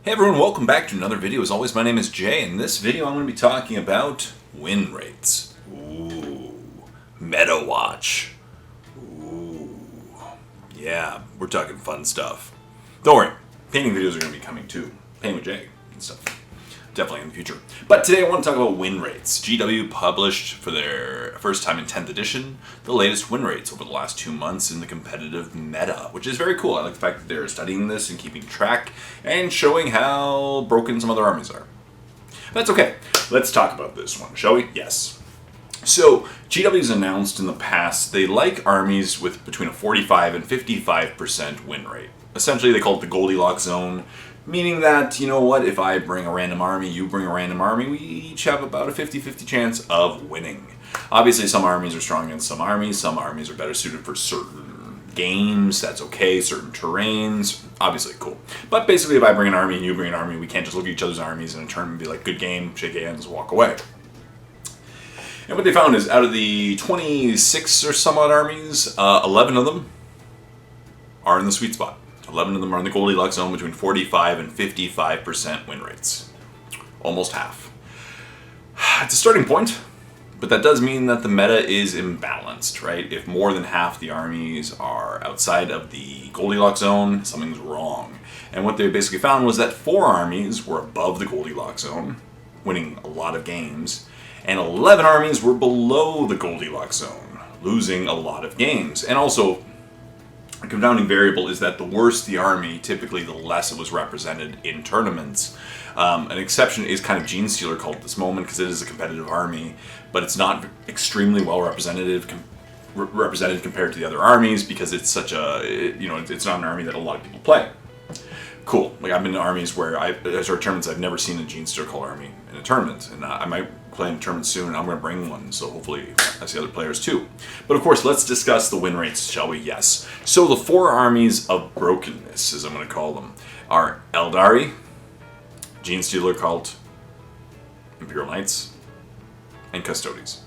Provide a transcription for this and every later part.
Hey everyone, welcome back to another video. As always, my name is Jay. In this video, I'm going to be talking about win rates. Ooh, meta watch. Ooh, yeah, we're talking fun stuff. Don't worry, painting videos are going to be coming too. Painting with Jay and stuff. Definitely in the future. But today I want to talk about win rates. GW published for their first time in 10th edition the latest win rates over the last 2 months in the competitive meta, which is very cool. I like the fact that they're studying this and keeping track and showing how broken some other armies are. That's okay. Let's talk about this one, shall we? Yes. So, GW's announced in the past they like armies with between a 45 and 55% win rate. Essentially, they call it the Goldilocks zone, meaning that, you know what, if I bring a random army, you bring a random army, we each have about a 50-50 chance of winning. Obviously, some armies are strong against some armies are better suited for certain games, that's okay, certain terrains, obviously cool. But basically, if I bring an army and you bring an army, we can't just look at each other's armies in a turn and be like, good game, shake hands, walk away. And what they found is, out of the 26 or somewhat armies, 11 of them are in the sweet spot. 11 of them are in the Goldilocks zone between 45 and 55% win rates. Almost half. It's a starting point, but that does mean that the meta is imbalanced, right? If more than half the armies are outside of the Goldilocks zone, something's wrong. And what they basically found was that 4 armies were above the Goldilocks zone, winning a lot of games, and 11 armies were below the Goldilocks zone, losing a lot of games. And also, a confounding variable is that the worse the army, typically the less it was represented in tournaments. An exception is kind of Genestealer Cult at this moment because it is a competitive army, but it's not extremely well represented compared to the other armies because it's such a, it's not an army that a lot of people play. Cool. Like, I've been to armies where as our tournaments, I've never seen a Genestealer Cult army in a tournament, and I might play in a tournament soon, and I'm going to bring one, so hopefully I see other players too. But of course, let's discuss the win rates, shall we? Yes. So the 4 armies of brokenness, as I'm going to call them, are Eldari, Genestealer Cult, Imperial Knights, and Custodes.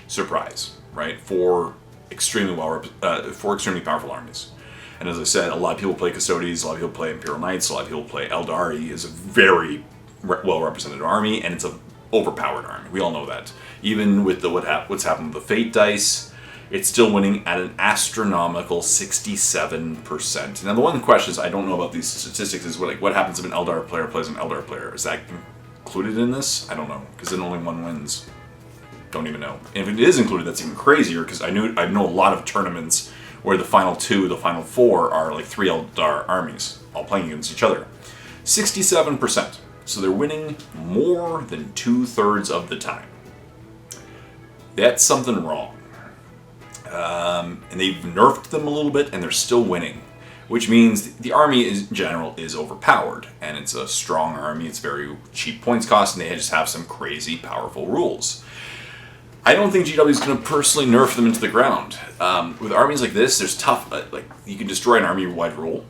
Surprise, right? 4 extremely powerful armies. And as I said, a lot of people play Custodes, a lot of people play Imperial Knights, a lot of people play Eldari. Is a very well-represented army, and it's an overpowered army. We all know that. Even with what's happened with the Fate dice, it's still winning at an astronomical 67%. Now, the one question is, I don't know about these statistics, is what happens if an Eldar player plays an Eldar player? Is that included in this? I don't know, because then only one wins. Don't even know. And if it is included, that's even crazier, because I know a lot of tournaments where the final 2, the final 4 are like 3 Eldar armies, all playing against each other. 67%. So they're winning more than 2/3 of the time. That's something wrong. And they've nerfed them a little bit, and they're still winning. Which means the army in general is overpowered, and it's a strong army, it's very cheap points cost, and they just have some crazy powerful rules. I don't think GW is going to personally nerf them into the ground. With armies like this, there's tough, like, you can destroy an army-wide rule.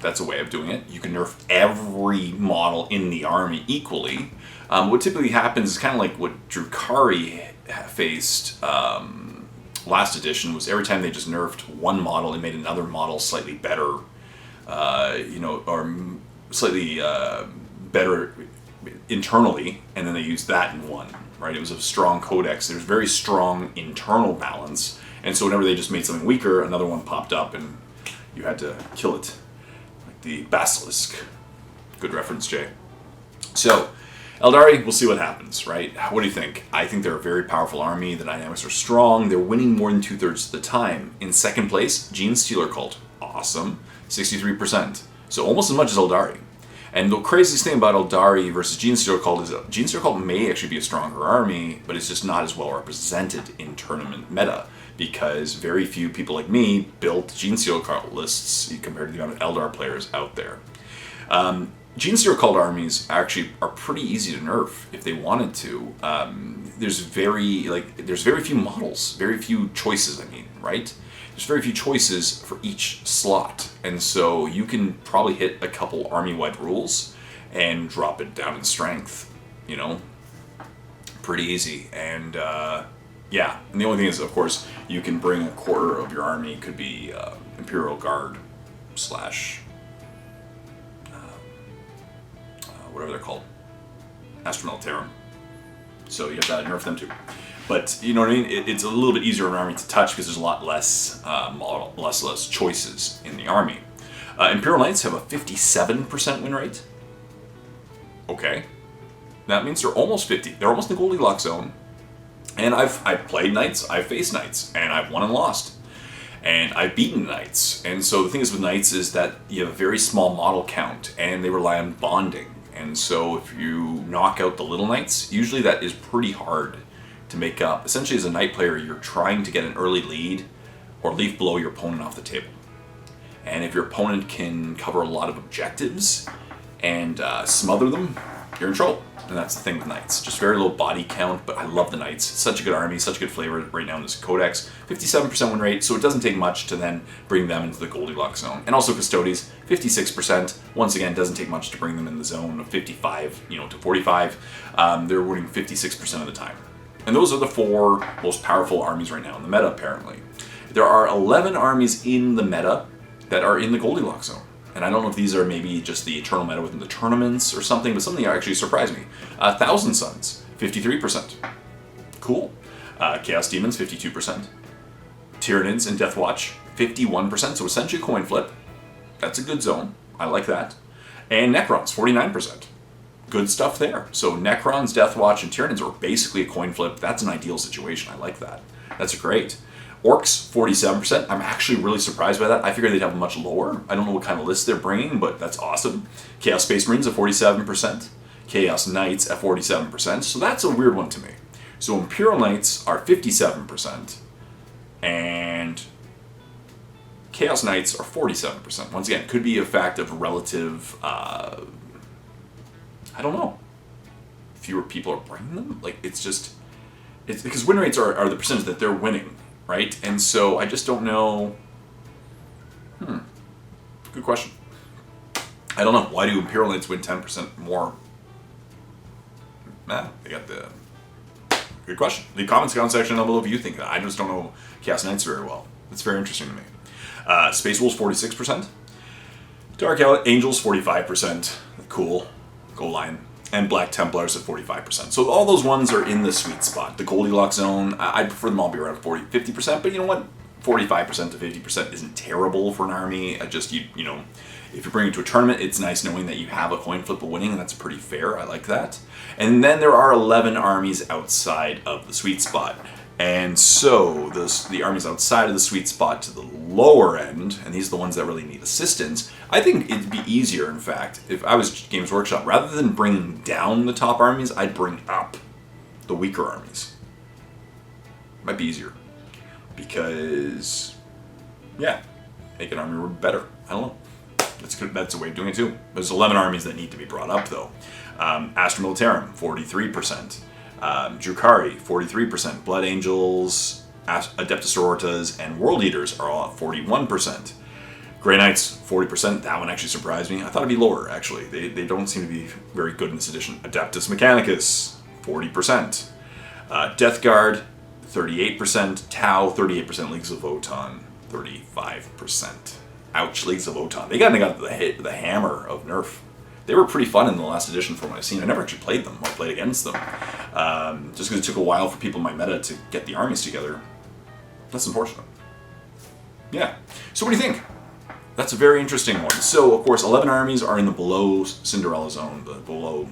That's a way of doing it. You can nerf every model in the army equally. What typically happens is kind of like what Drukhari faced last edition, was every time they just nerfed one model, it made another model slightly better, or slightly better internally, and then they used that in one. Right, it was a strong codex. There's very strong internal balance, and so whenever they just made something weaker, another one popped up, and you had to kill it, like the Basilisk. Good reference, Jay. So, Eldari, we'll see what happens. Right? What do you think? I think they're a very powerful army. The dynamics are strong. They're winning more than 2/3 of the time. In second place, Genestealer Cult, awesome, 63%. So almost as much as Eldari. And the craziest thing about Eldari versus Genestealer Cult is Genestealer Cult may actually be a stronger army, but it's just not as well represented in tournament meta, because very few people like me built Genestealer Cult lists compared to the amount of Eldar players out there. Genestealer Cult armies actually are pretty easy to nerf if they wanted to. There's very few models, very few choices, right? There's very few choices for each slot, and so you can probably hit a couple army-wide rules and drop it down in strength, pretty easy. And yeah, and the only thing is, of course, you can bring a quarter of your army, could be Imperial Guard / whatever they're called, Astra Militarum. So you have to nerf them too. But you know what I mean? It's a little bit easier in an army to touch because there's a lot less less choices in the army. Imperial Knights have a 57% win rate. Okay, that means they're almost 50. They're almost in the Goldilocks zone. And I've played Knights, I've faced Knights, and I've won and lost. And I've beaten Knights. And so the thing is with Knights is that you have a very small model count, and they rely on bonding. And so if you knock out the little Knights, usually that is pretty hard to make up. Essentially, as a Knight player, you're trying to get an early lead or leave below your opponent off the table. And if your opponent can cover a lot of objectives and smother them, you're in trouble. And that's the thing with Knights. Just very low body count, but I love the Knights. It's such a good army, such a good flavor right now in this codex. 57% win rate, so it doesn't take much to then bring them into the Goldilocks zone. And also Custodes, 56%. Once again, doesn't take much to bring them in the zone of 55, to 45. They're winning 56% of the time. And those are the 4 most powerful armies right now in the meta, apparently. There are 11 armies in the meta that are in the Goldilocks zone. And I don't know if these are maybe just the eternal meta within the tournaments or something, but something that actually surprised me. Thousand Suns, 53%. Cool. Chaos Demons, 52%. Tyranids and Deathwatch, 51%. So essentially a coin flip. That's a good zone. I like that. And Necrons, 49%. Good stuff there. So Necrons, Deathwatch, and Tyranids are basically a coin flip. That's an ideal situation. I like that. That's great. Orcs, 47%. I'm actually really surprised by that. I figured they'd have much lower. I don't know what kind of list they're bringing, but that's awesome. Chaos Space Marines at 47%. Chaos Knights at 47%. So that's a weird one to me. So Imperial Knights are 57%. And Chaos Knights are 47%. Once again, could be a fact of relative, I don't know. Fewer people are bringing them? Like, it's because win rates are the percentage that they're winning. Right? And so I just don't know. Good question. I don't know. Why do Imperial Knights win 10% more? They got the... Good question. The comments section down below if you think that. I just don't know Chaos Knights very well. It's very interesting to me. Space Wolves, 46%. Dark Angels, 45%. Cool. Gold Line. And Black Templars at 45%. So all those ones are in the sweet spot. The Goldilocks zone, I'd prefer them all be around 50%, but you know what? 45% to 50% isn't terrible for an army. If you're bringing it to a tournament, it's nice knowing that you have a coin flip of winning, and that's pretty fair. I like that. And then there are 11 armies outside of the sweet spot. And so the armies outside of the sweet spot to the lower end, and these are the ones that really need assistance, I think it'd be easier, in fact, if I was Games Workshop, rather than bringing down the top armies, I'd bring up the weaker armies. Might be easier. Because, make an army better. I don't know. That's a way of doing it too. There's 11 armies that need to be brought up, though. Astra Militarum, 43%. Drukhari, 43%. Blood Angels, Adeptus Sororitas, and World Eaters are all at 41%. Grey Knights, 40%. That one actually surprised me. I thought it'd be lower, actually. They don't seem to be very good in this edition. Adeptus Mechanicus, 40%. Death Guard, 38%. Tau, 38%. Leagues of Votann, 35%. Ouch, Leagues of Votann. They got the hammer of nerf. They were pretty fun in the last edition from what I've seen. I never actually played them or played against them. Just because it took a while for people in my meta to get the armies together. That's unfortunate. Yeah. So what do you think? That's a very interesting one. So, of course, 11 armies are in the below Cinderella zone, the below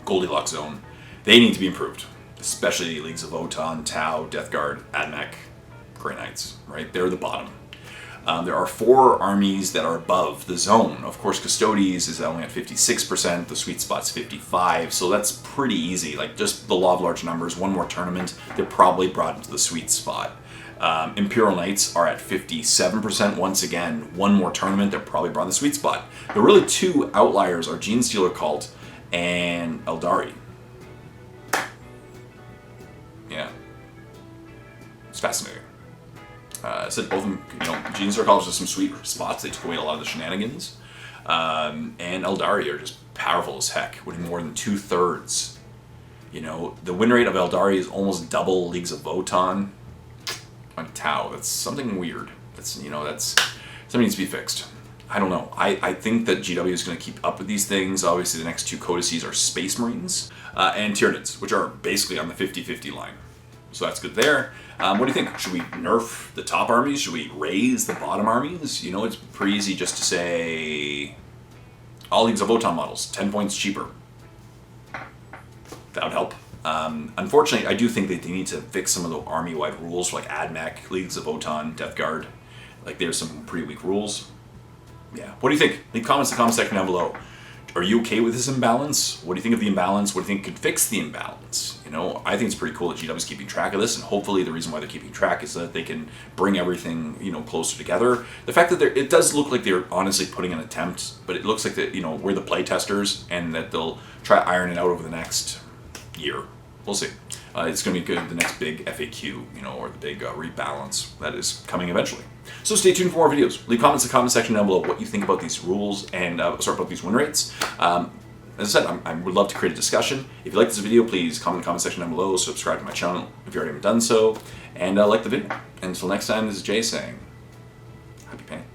Goldilocks zone. They need to be improved. Especially Leagues of Votann, Tau, Death Guard, Admech, Grey Knights, right? They're the bottom. There are 4 armies that are above the zone. Of course, Custodes is only at 56%, the sweet spot's 55%, so that's pretty easy. Like, just the law of large numbers, one more tournament, they're probably brought into the sweet spot. Imperial Knights are at 57%. Once again, one more tournament, they're probably brought in the sweet spot. The really 2 outliers are Genestealer Cult and Eldari. Yeah. It's fascinating. I said both of them, Genestealer Cult has some sweet spots. They took away a lot of the shenanigans. And Eldari are just powerful as heck, winning more than 2/3. The win rate of Eldari is almost double Leagues of Votann on Tau. That's something weird. That's something needs to be fixed. I don't know. I think that GW is going to keep up with these things. Obviously, the next two codices are Space Marines and Tyranids, which are basically on the 50-50 line. So that's good there. What do you think? Should we nerf the top armies? Should we raise the bottom armies? You know, it's pretty easy just to say all Leagues of Votann models, 10 points cheaper. That would help. Unfortunately, I do think that they need to fix some of the army-wide rules, like AdMech, Leagues of Votann, Death Guard. Like, there's some pretty weak rules. Yeah. What do you think? Leave comments in the comment section down below. Are you okay with this imbalance? What do you think of the imbalance? What do you think could fix the imbalance? You know, I think it's pretty cool that GW is keeping track of this, and hopefully the reason why they're keeping track is so that they can bring everything, you know, closer together. The fact that it does look like they're honestly putting an attempt, but it looks like that, you know, we're the play testers, and that they'll try to iron it out over the next year. We'll see. It's going to be good, the next big FAQ, you know, or the big rebalance that is coming eventually. So stay tuned for more videos. Leave comments in the comment section down below what you think about these rules and about these win rates. As I said, I would love to create a discussion. If you like this video, please comment in the comment section down below, subscribe to my channel if you already haven't done so, and like the video. And until next time, this is Jay saying, happy painting.